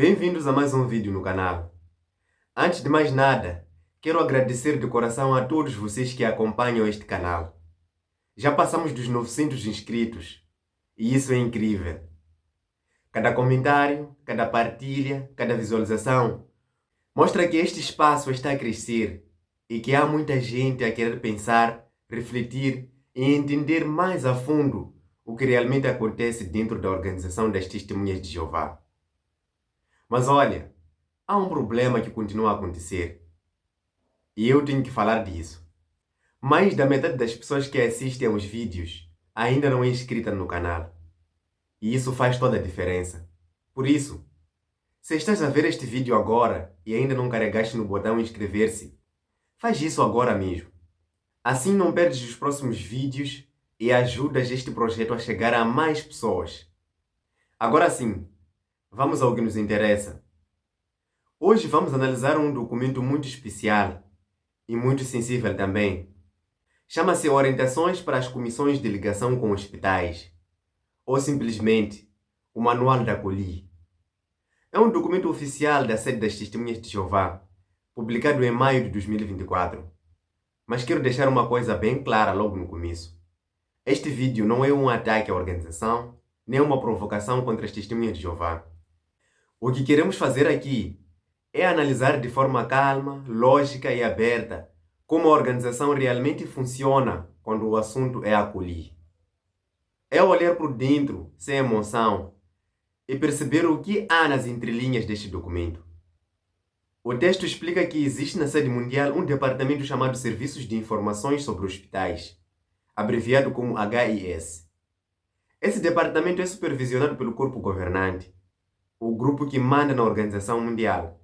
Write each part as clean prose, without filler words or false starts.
Bem-vindos a mais um vídeo no canal. Antes de mais nada, quero agradecer de coração a todos vocês que acompanham este canal. Já passamos dos 900 inscritos e isso é incrível. Cada comentário, cada partilha, cada visualização mostra que este espaço está a crescer e que há muita gente a querer pensar, refletir e entender mais a fundo o que realmente acontece dentro da organização das Testemunhas de Jeová. Mas olha, há um problema que continua a acontecer. E eu tenho que falar disso. Mais da metade das pessoas que assistem aos vídeos ainda não é inscrita no canal. E isso faz toda a diferença. Por isso, se estás a ver este vídeo agora e ainda não carregaste no botão inscrever-se, faz isso agora mesmo. Assim não perdes os próximos vídeos e ajudas este projeto a chegar a mais pessoas. Agora sim, vamos ao que nos interessa. Hoje vamos analisar um documento muito especial e muito sensível também. Chama-se Orientações para as Comissões de Ligação com Hospitais, ou simplesmente o Manual da COLI. É um documento oficial da sede das Testemunhas de Jeová, publicado em maio de 2024. Mas quero deixar uma coisa bem clara logo no começo. Este vídeo não é um ataque à organização, nem uma provocação contra as Testemunhas de Jeová. O que queremos fazer aqui é analisar de forma calma, lógica e aberta como a organização realmente funciona quando o assunto é a COLI. É olhar por dentro, sem emoção, e perceber o que há nas entrelinhas deste documento. O texto explica que existe na sede mundial um departamento chamado Serviços de Informações sobre Hospitais, abreviado como HIS. Esse departamento é supervisionado pelo corpo governante, o grupo que manda na organização mundial.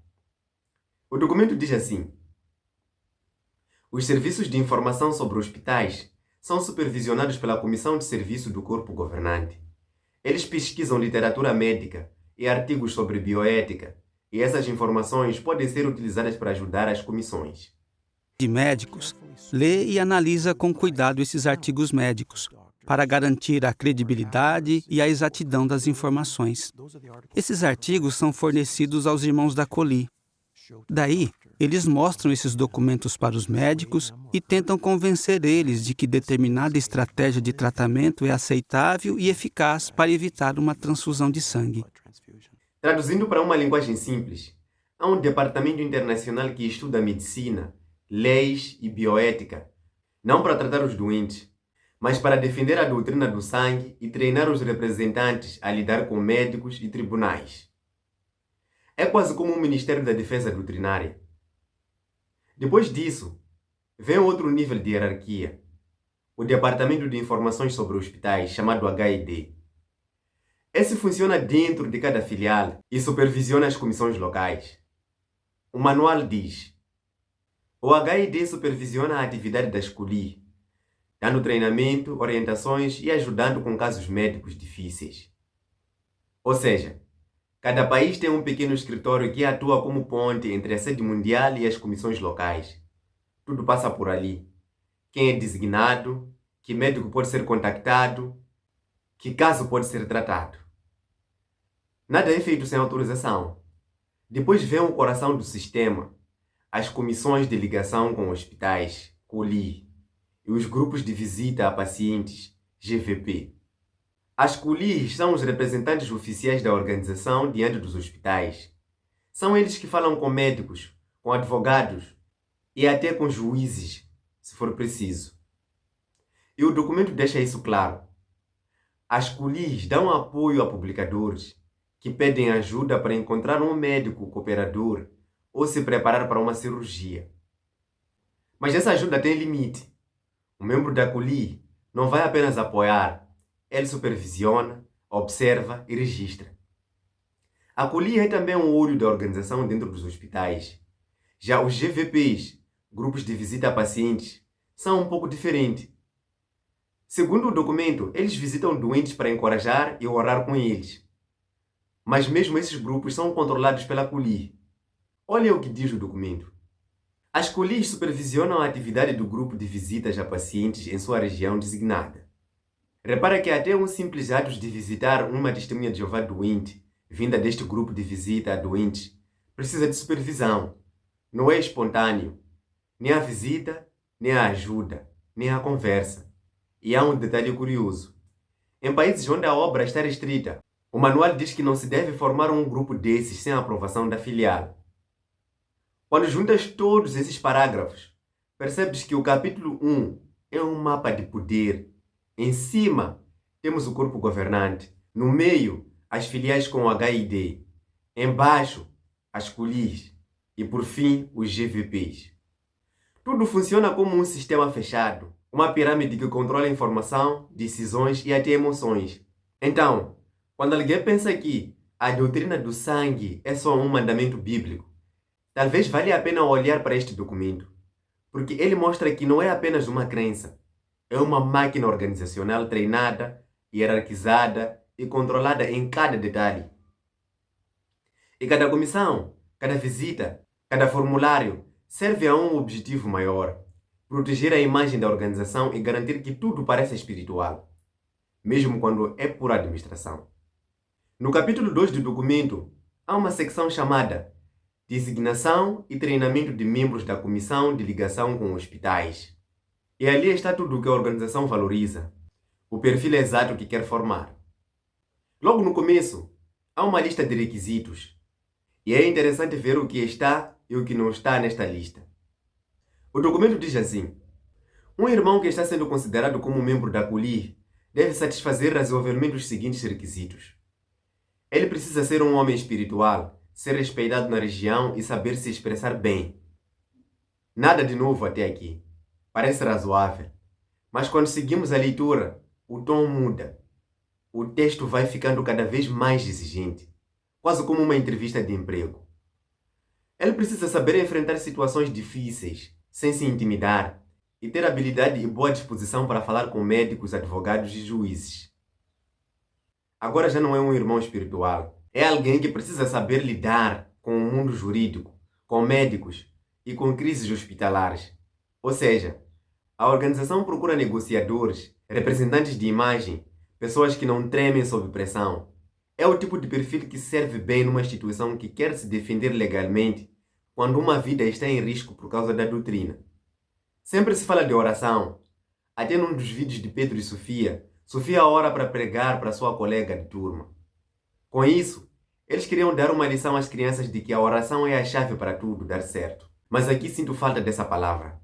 O documento diz assim: os serviços de informação sobre hospitais são supervisionados pela Comissão de Serviço do Corpo Governante. Eles pesquisam literatura médica e artigos sobre bioética, e essas informações podem ser utilizadas para ajudar as comissões de médicos, lê e analisa com cuidado esses artigos médicos, para garantir a credibilidade e a exatidão das informações. Esses artigos são fornecidos aos irmãos da COLI. Daí, eles mostram esses documentos para os médicos e tentam convencer eles de que determinada estratégia de tratamento é aceitável e eficaz para evitar uma transfusão de sangue. Traduzindo para uma linguagem simples, há um departamento internacional que estuda medicina, leis e bioética, não para tratar os doentes, mas para defender a doutrina do sangue e treinar os representantes a lidar com médicos e tribunais. É quase como um Ministério da Defesa Doutrinária. Depois disso, vem outro nível de hierarquia, o Departamento de Informações sobre Hospitais, chamado HID. Esse funciona dentro de cada filial e supervisiona as comissões locais. O manual diz: o HID supervisiona a atividade da COLI, dando treinamento, orientações e ajudando com casos médicos difíceis. Ou seja, cada país tem um pequeno escritório que atua como ponte entre a sede mundial e as comissões locais. Tudo passa por ali. Quem é designado, que médico pode ser contactado, que caso pode ser tratado. Nada é feito sem autorização. Depois vem o coração do sistema, as comissões de ligação com hospitais, COLI, e os grupos de visita a pacientes, GVP. As COLIs são os representantes oficiais da organização diante dos hospitais. São eles que falam com médicos, com advogados e até com juízes, se for preciso. E o documento deixa isso claro. As COLIs dão apoio a publicadores que pedem ajuda para encontrar um médico cooperador ou se preparar para uma cirurgia. Mas essa ajuda tem limite. O membro da COLI não vai apenas apoiar, ele supervisiona, observa e registra. A COLI é também um olho da organização dentro dos hospitais. Já os GVPs, grupos de visita a pacientes, são um pouco diferentes. Segundo o documento, eles visitam doentes para encorajar e orar com eles. Mas mesmo esses grupos são controlados pela COLI. Olha o que diz o documento. As COLIs supervisionam a atividade do grupo de visitas a pacientes em sua região designada. Repara que até um simples ato de visitar uma testemunha de Jeová doente vinda deste grupo de visita a doentes, precisa de supervisão. Não é espontâneo. Nem a visita, nem a ajuda, nem a conversa. E há um detalhe curioso. Em países onde a obra está restrita, o manual diz que não se deve formar um grupo desses sem a aprovação da filial. Quando juntas todos esses parágrafos, percebes que o capítulo 1 é um mapa de poder. Em cima, temos o corpo governante. No meio, as filiais com o HID. Embaixo, as colis. E por fim, os GVPs. Tudo funciona como um sistema fechado. Uma pirâmide que controla informação, decisões e até emoções. Então, quando alguém pensa que a doutrina do sangue é só um mandamento bíblico, talvez valha a pena olhar para este documento, porque ele mostra que não é apenas uma crença, é uma máquina organizacional treinada, hierarquizada e controlada em cada detalhe. E cada comissão, cada visita, cada formulário serve a um objetivo maior: proteger a imagem da organização e garantir que tudo pareça espiritual, mesmo quando é por administração. No capítulo 2 do documento, há uma secção chamada Designação e Treinamento de Membros da Comissão de Ligação com Hospitais. E ali está tudo o que a organização valoriza, o perfil exato que quer formar. Logo no começo, há uma lista de requisitos. E é interessante ver o que está e o que não está nesta lista. O documento diz assim: um irmão que está sendo considerado como membro da CULI deve satisfazer razoavelmente os seguintes requisitos. Ele precisa ser um homem espiritual, ser respeitado na região e saber se expressar bem. Nada de novo até aqui. Parece razoável. Mas quando seguimos a leitura, o tom muda. O texto vai ficando cada vez mais exigente, quase como uma entrevista de emprego. Ele precisa saber enfrentar situações difíceis, sem se intimidar, e ter habilidade e boa disposição para falar com médicos, advogados e juízes. Agora já não é um irmão espiritual. É alguém que precisa saber lidar com o mundo jurídico, com médicos e com crises hospitalares. Ou seja, a organização procura negociadores, representantes de imagem, pessoas que não tremem sob pressão. É o tipo de perfil que serve bem numa instituição que quer se defender legalmente quando uma vida está em risco por causa da doutrina. Sempre se fala de oração. Até num dos vídeos de Pedro e Sofia, Sofia ora para pregar para sua colega de turma. Com isso, eles queriam dar uma lição às crianças de que a oração é a chave para tudo dar certo. Mas aqui sinto falta dessa palavra.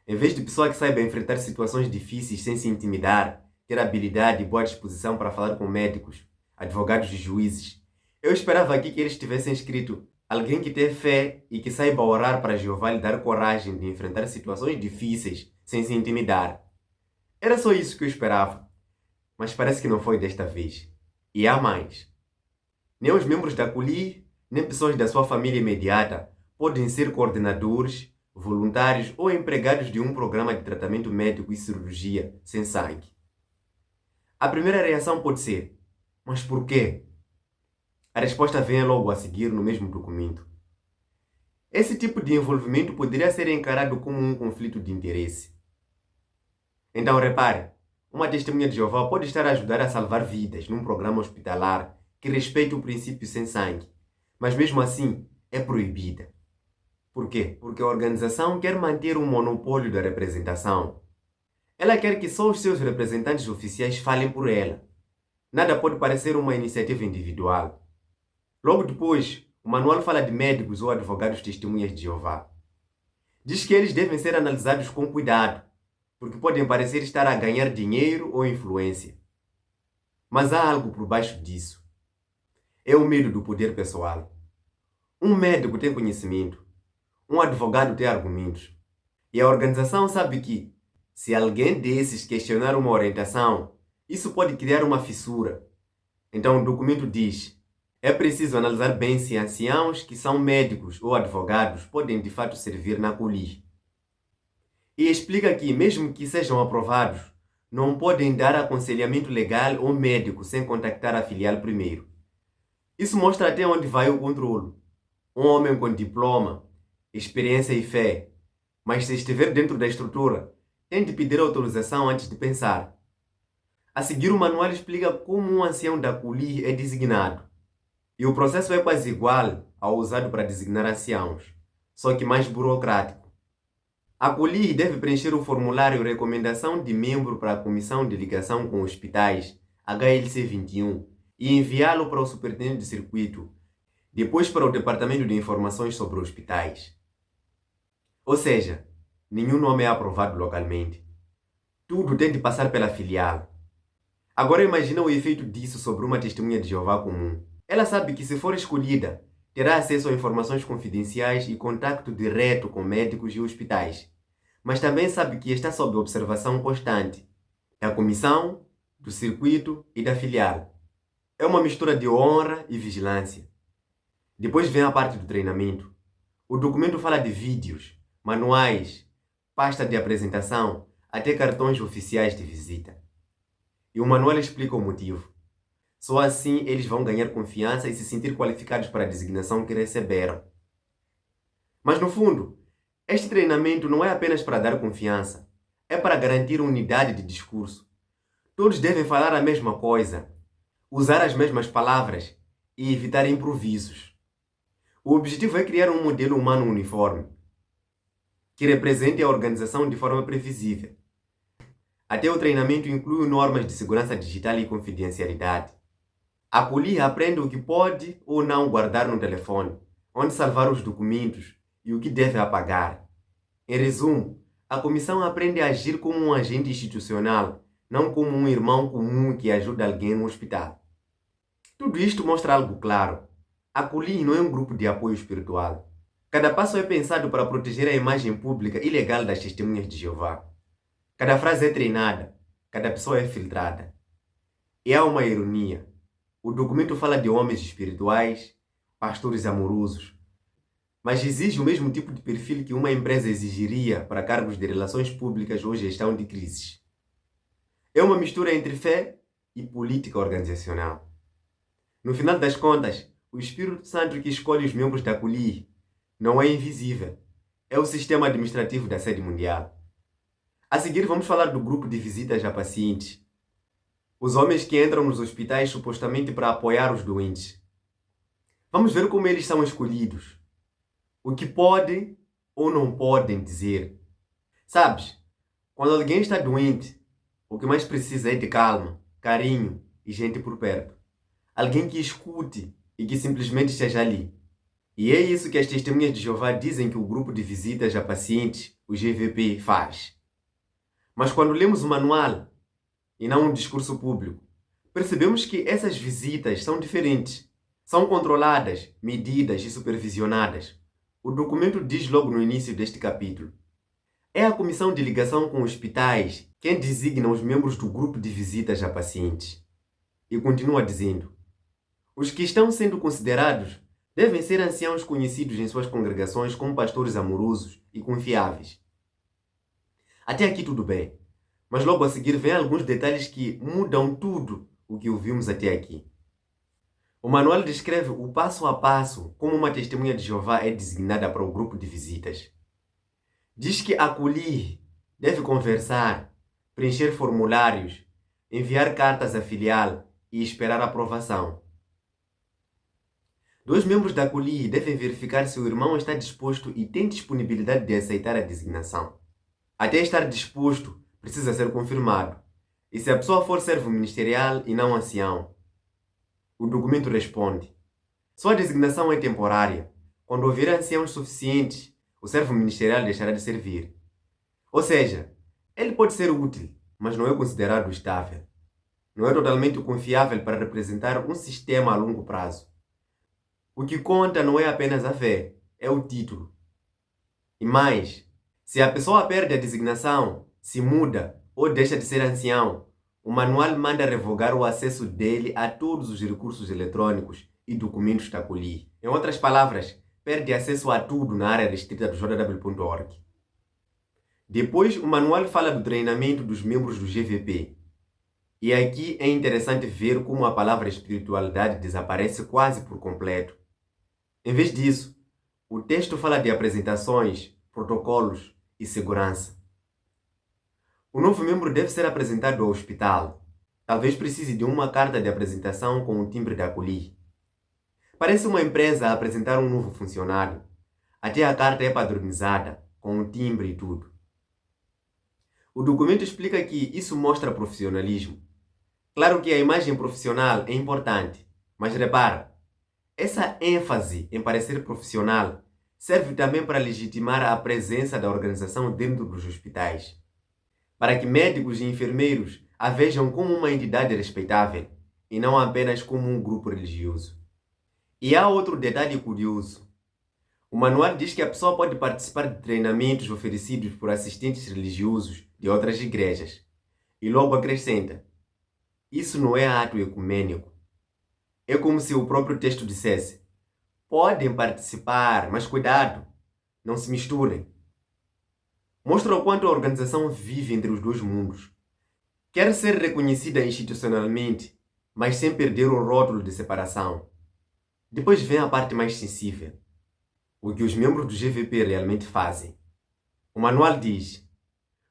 Em vez de pessoa que saiba enfrentar situações difíceis sem se intimidar, ter habilidade e boa disposição para falar com médicos, advogados e juízes, eu esperava aqui que eles tivessem escrito alguém que tem fé e que saiba orar para Jeová lhe dar coragem de enfrentar situações difíceis sem se intimidar. Era só isso que eu esperava. Mas parece que não foi desta vez. E há mais. Nem os membros da CULI, nem pessoas da sua família imediata podem ser coordenadores, voluntários ou empregados de um programa de tratamento médico e cirurgia sem sangue. A primeira reação pode ser: mas por quê? A resposta vem logo a seguir no mesmo documento. Esse tipo de envolvimento poderia ser encarado como um conflito de interesse. Então repare, uma testemunha de Jeová pode estar a ajudar a salvar vidas num programa hospitalar que respeita o princípio sem sangue, mas mesmo assim é proibida. Por quê? Porque a organização quer manter um monopólio da representação. Ela quer que só os seus representantes oficiais falem por ela. Nada pode parecer uma iniciativa individual. Logo depois, o manual fala de médicos ou advogados testemunhas de Jeová. Diz que eles devem ser analisados com cuidado, porque podem parecer estar a ganhar dinheiro ou influência. Mas há algo por baixo disso. É o medo do poder pessoal. Um médico tem conhecimento, um advogado tem argumentos. E a organização sabe que, se alguém desses questionar uma orientação, isso pode criar uma fissura. Então o documento diz: é preciso analisar bem se anciãos que são médicos ou advogados podem de fato servir na CULI. E explica que, mesmo que sejam aprovados, não podem dar aconselhamento legal ou médico sem contactar a filial primeiro. Isso mostra até onde vai o controle. Um homem com diploma, experiência e fé, mas se estiver dentro da estrutura, tem de pedir autorização antes de pensar. A seguir, o manual explica como um ancião da CULI é designado. E o processo é quase igual ao usado para designar anciãos, só que mais burocrático. A COLIR deve preencher o formulário Recomendação de Membro para a Comissão de Ligação com Hospitais, HLC 21, e enviá-lo para o Superintendente de Circuito, depois para o Departamento de Informações sobre Hospitais. Ou seja, nenhum nome é aprovado localmente. Tudo tem de passar pela filial. Agora imagina o efeito disso sobre uma testemunha de Jeová comum. Ela sabe que, se for escolhida, terá acesso a informações confidenciais e contato direto com médicos e hospitais. Mas também sabe que está sob observação constante da comissão, do circuito e da filial. É uma mistura de honra e vigilância. Depois vem a parte do treinamento. O documento fala de vídeos, manuais, pasta de apresentação, até cartões oficiais de visita. E o manual explica o motivo. Só assim eles vão ganhar confiança e se sentir qualificados para a designação que receberam. Mas no fundo, este treinamento não é apenas para dar confiança, é para garantir unidade de discurso. Todos devem falar a mesma coisa, usar as mesmas palavras e evitar improvisos. O objetivo é criar um modelo humano uniforme, que represente a organização de forma previsível. Até o treinamento inclui normas de segurança digital e confidencialidade. A COLIR aprende o que pode ou não guardar no telefone, onde salvar os documentos e o que deve apagar. Em resumo, a comissão aprende a agir como um agente institucional, não como um irmão comum que ajuda alguém no hospital. Tudo isto mostra algo claro. A COLIR não é um grupo de apoio espiritual. Cada passo é pensado para proteger a imagem pública e legal das testemunhas de Jeová. Cada frase é treinada, cada pessoa é filtrada. E há uma ironia. O documento fala de homens espirituais, pastores amorosos, mas exige o mesmo tipo de perfil que uma empresa exigiria para cargos de relações públicas ou gestão de crises. É uma mistura entre fé e política organizacional. No final das contas, o Espírito Santo que escolhe os membros da COLIR não é invisível. É o sistema administrativo da sede mundial. A seguir vamos falar do grupo de visitas a pacientes. Os homens que entram nos hospitais supostamente para apoiar os doentes. Vamos ver como eles são escolhidos. O que podem ou não podem dizer. Sabes, quando alguém está doente, o que mais precisa é de calma, carinho e gente por perto. Alguém que escute e que simplesmente esteja ali. E é isso que as testemunhas de Jeová dizem que o grupo de visitas a pacientes, o GVP, faz. Mas quando lemos o manual, e não um discurso público, percebemos que essas visitas são diferentes. São controladas, medidas e supervisionadas. O documento diz logo no início deste capítulo. É a Comissão de Ligação com Hospitais quem designa os membros do grupo de visitas a pacientes. E continua dizendo: os que estão sendo considerados devem ser anciãos conhecidos em suas congregações como pastores amorosos e confiáveis. Até aqui tudo bem, mas logo a seguir vem alguns detalhes que mudam tudo o que ouvimos até aqui. O manual descreve o passo a passo como uma testemunha de Jeová é designada para o grupo de visitas. Diz que a COLIR deve conversar, preencher formulários, enviar cartas à filial e esperar aprovação. 2 membros da COLIR devem verificar se o irmão está disposto e tem disponibilidade de aceitar a designação. Até estar disposto, precisa ser confirmado. E se a pessoa for servo ministerial e não ancião? O documento responde: sua designação é temporária. Quando houver anciãos suficientes, o servo ministerial deixará de servir. Ou seja, ele pode ser útil, mas não é considerado estável. Não é totalmente confiável para representar um sistema a longo prazo. O que conta não é apenas a fé, é o título. E mais, se a pessoa perde a designação, se muda ou deixa de ser ancião, o manual manda revogar o acesso dele a todos os recursos eletrônicos e documentos da COLIR. Em outras palavras, perde acesso a tudo na área restrita do jw.org. Depois, o manual fala do treinamento dos membros do GVP. E aqui é interessante ver como a palavra espiritualidade desaparece quase por completo. Em vez disso, o texto fala de apresentações, protocolos e segurança. O novo membro deve ser apresentado ao hospital. Talvez precise de uma carta de apresentação com o timbre da COLIR. Parece uma empresa a apresentar um novo funcionário. Até a carta é padronizada, com o timbre e tudo. O documento explica que isso mostra profissionalismo. Claro que a imagem profissional é importante, mas repara, essa ênfase em parecer profissional serve também para legitimar a presença da organização dentro dos hospitais, para que médicos e enfermeiros a vejam como uma entidade respeitável e não apenas como um grupo religioso. E há outro detalhe curioso. O manual diz que a pessoa pode participar de treinamentos oferecidos por assistentes religiosos de outras igrejas. E logo acrescenta: isso não é ato ecumênico. É como se o próprio texto dissesse: podem participar, mas cuidado, não se misturem. Mostra o quanto a organização vive entre os dois mundos. Quer ser reconhecida institucionalmente, mas sem perder o rótulo de separação. Depois vem a parte mais sensível: o que os membros do GVP realmente fazem. O manual diz: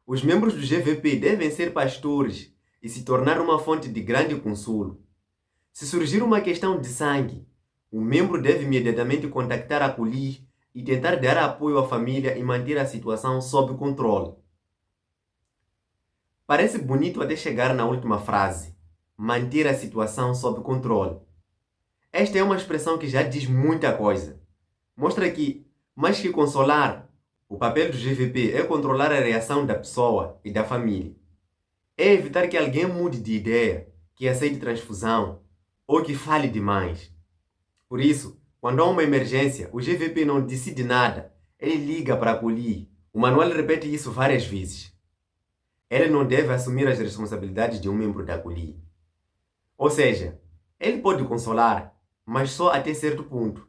os membros do GVP devem ser pastores e se tornar uma fonte de grande consolo. Se surgir uma questão de sangue, o membro deve imediatamente contactar a COLIR e tentar dar apoio à família e manter a situação sob controle. Parece bonito até chegar na última frase: manter a situação sob controle. Esta é uma expressão que já diz muita coisa. Mostra que, mais que consolar, o papel do GVP é controlar a reação da pessoa e da família. É evitar que alguém mude de ideia, que aceite transfusão ou que fale demais. Por isso, quando há uma emergência, o GVP não decide nada, ele liga para acolher. O manual repete isso várias vezes. Ele não deve assumir as responsabilidades de um membro da acolher. Ou seja, ele pode consolar, mas só até certo ponto.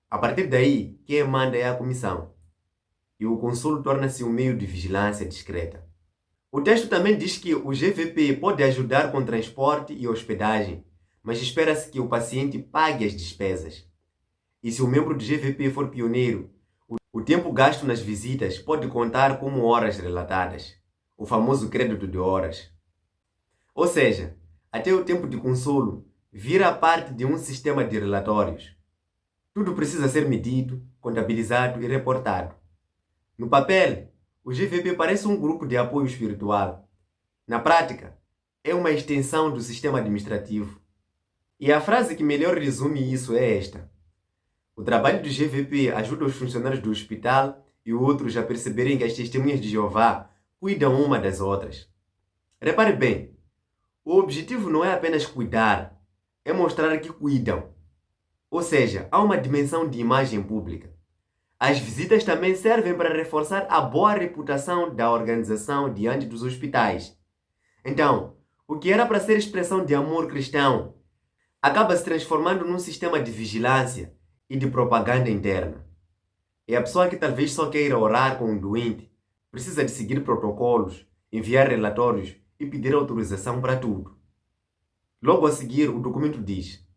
A partir daí, quem manda é a comissão. E o consolo torna-se um meio de vigilância discreta. O texto também diz que o GVP pode ajudar com transporte e hospedagem, mas espera-se que o paciente pague as despesas. E se o membro do GVP for pioneiro, o tempo gasto nas visitas pode contar como horas relatadas, o famoso crédito de horas. Ou seja, até o tempo de consolo vira parte de um sistema de relatórios. Tudo precisa ser medido, contabilizado e reportado. No papel, o GVP parece um grupo de apoio espiritual. Na prática, é uma extensão do sistema administrativo. E a frase que melhor resume isso é esta: o trabalho do GVP ajuda os funcionários do hospital e outros a perceberem que as testemunhas de Jeová cuidam uma das outras. Repare bem, o objetivo não é apenas cuidar, é mostrar que cuidam. Ou seja, há uma dimensão de imagem pública. As visitas também servem para reforçar a boa reputação da organização diante dos hospitais. Então, o que era para ser expressão de amor cristão acaba se transformando num sistema de vigilância e de propaganda interna. E a pessoa que talvez só queira orar com um doente precisa de seguir protocolos, enviar relatórios e pedir autorização para tudo. Logo a seguir, o documento diz: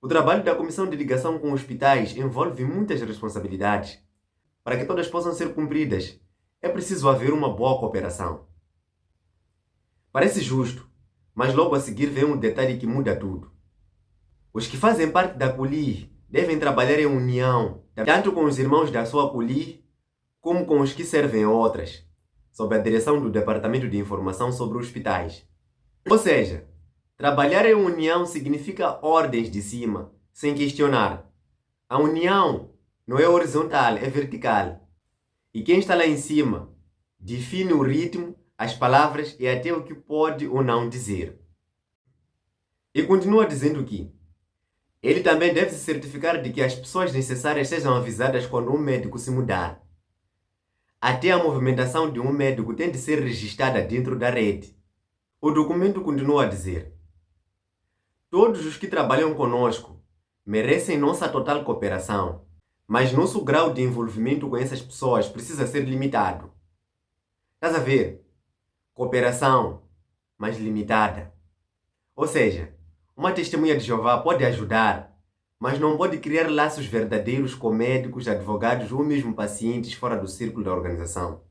o trabalho da Comissão de Ligação com hospitais envolve muitas responsabilidades. Para que todas possam ser cumpridas, é preciso haver uma boa cooperação. Parece justo, mas logo a seguir vem um detalhe que muda tudo. Os que fazem parte da COLIR devem trabalhar em união, tanto com os irmãos da sua COLIR, como com os que servem outras, sob a direção do Departamento de Informação sobre Hospitais. Ou seja, trabalhar em união significa ordens de cima, sem questionar. A união não é horizontal, é vertical. E quem está lá em cima define o ritmo, as palavras e até o que pode ou não dizer. E continua dizendo que ele também deve se certificar de que as pessoas necessárias sejam avisadas quando um médico se mudar. Até a movimentação de um médico tem de ser registrada dentro da rede. O documento continua a dizer: todos os que trabalham conosco merecem nossa total cooperação, mas nosso grau de envolvimento com essas pessoas precisa ser limitado. Estás a ver? Cooperação, mas limitada. Ou seja, uma testemunha de Jeová pode ajudar, mas não pode criar laços verdadeiros com médicos, advogados ou mesmo pacientes fora do círculo da organização.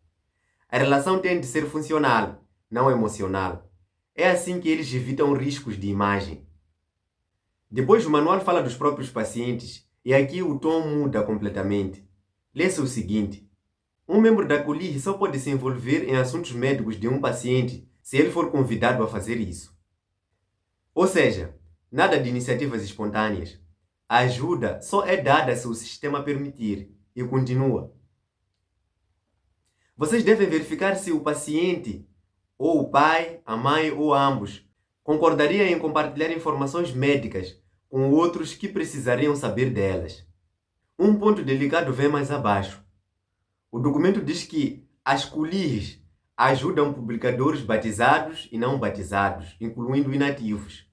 A relação tem de ser funcional, não emocional. É assim que eles evitam riscos de imagem. Depois o manual fala dos próprios pacientes e aqui o tom muda completamente. Lê-se o seguinte: um membro da COLIR só pode se envolver em assuntos médicos de um paciente se ele for convidado a fazer isso. Ou seja, nada de iniciativas espontâneas. A ajuda só é dada se o sistema permitir. E continua: vocês devem verificar se o paciente, ou o pai, a mãe ou ambos, concordaria em compartilhar informações médicas com outros que precisariam saber delas. Um ponto delicado vem mais abaixo. O documento diz que as COLIRs ajudam publicadores batizados e não batizados, incluindo inativos.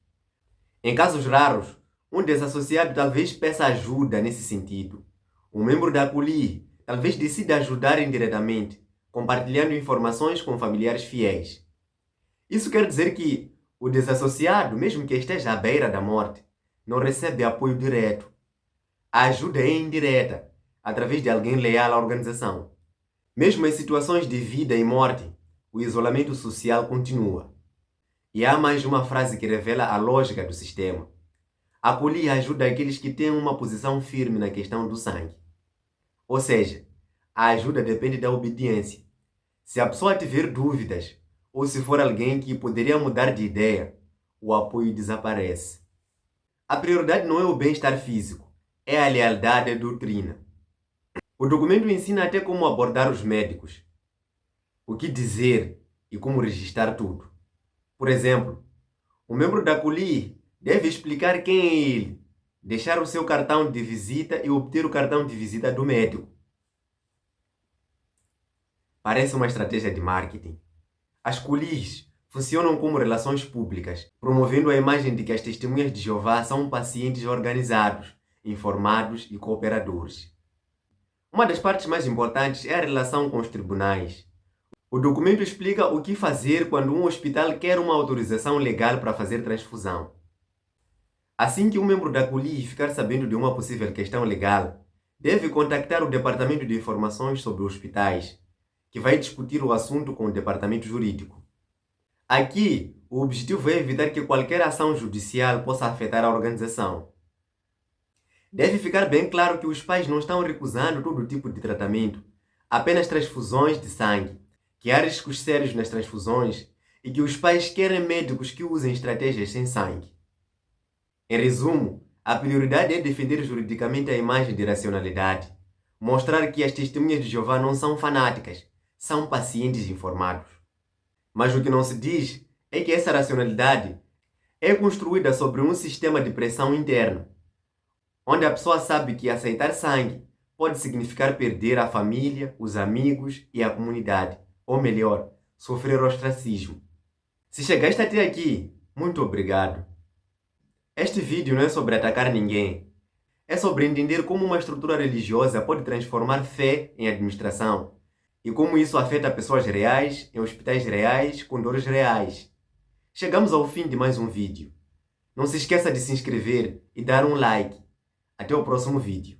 Em casos raros, um desassociado talvez peça ajuda nesse sentido. Um membro da COLIR talvez decida ajudar indiretamente, compartilhando informações com familiares fiéis. Isso quer dizer que o desassociado, mesmo que esteja à beira da morte, não recebe apoio direto. A ajuda é indireta, através de alguém leal à organização. Mesmo em situações de vida e morte, o isolamento social continua. E há mais uma frase que revela a lógica do sistema. A COLIR ajuda aqueles que têm uma posição firme na questão do sangue. Ou seja, a ajuda depende da obediência. Se a pessoa tiver dúvidas, ou se for alguém que poderia mudar de ideia, o apoio desaparece. A prioridade não é o bem-estar físico, é a lealdade à doutrina. O documento ensina até como abordar os médicos, o que dizer e como registrar tudo. Por exemplo, o membro da COLIR deve explicar quem é ele, deixar o seu cartão de visita e obter o cartão de visita do médico. Parece uma estratégia de marketing. As COLIRs funcionam como relações públicas, promovendo a imagem de que as testemunhas de Jeová são pacientes organizados, informados e cooperadores. Uma das partes mais importantes é a relação com os tribunais. O documento explica o que fazer quando um hospital quer uma autorização legal para fazer transfusão. Assim que um membro da COLIR ficar sabendo de uma possível questão legal, deve contactar o Departamento de Informações sobre Hospitais, que vai discutir o assunto com o Departamento Jurídico. Aqui, o objetivo é evitar que qualquer ação judicial possa afetar a organização. Deve ficar bem claro que os pais não estão recusando todo tipo de tratamento, apenas transfusões de sangue, que há riscos sérios nas transfusões e que os pais querem médicos que usem estratégias sem sangue. Em resumo, a prioridade é defender juridicamente a imagem de racionalidade, mostrar que as testemunhas de Jeová não são fanáticas, são pacientes informados. Mas o que não se diz é que essa racionalidade é construída sobre um sistema de pressão interno, onde a pessoa sabe que aceitar sangue pode significar perder a família, os amigos e a comunidade, ou melhor, sofrer ostracismo. Se chegaste até aqui, muito obrigado. Este vídeo não é sobre atacar ninguém, é sobre entender como uma estrutura religiosa pode transformar fé em administração e como isso afeta pessoas reais, em hospitais reais, com dores reais. Chegamos ao fim de mais um vídeo. Não se esqueça de se inscrever e dar um like. Até o próximo vídeo.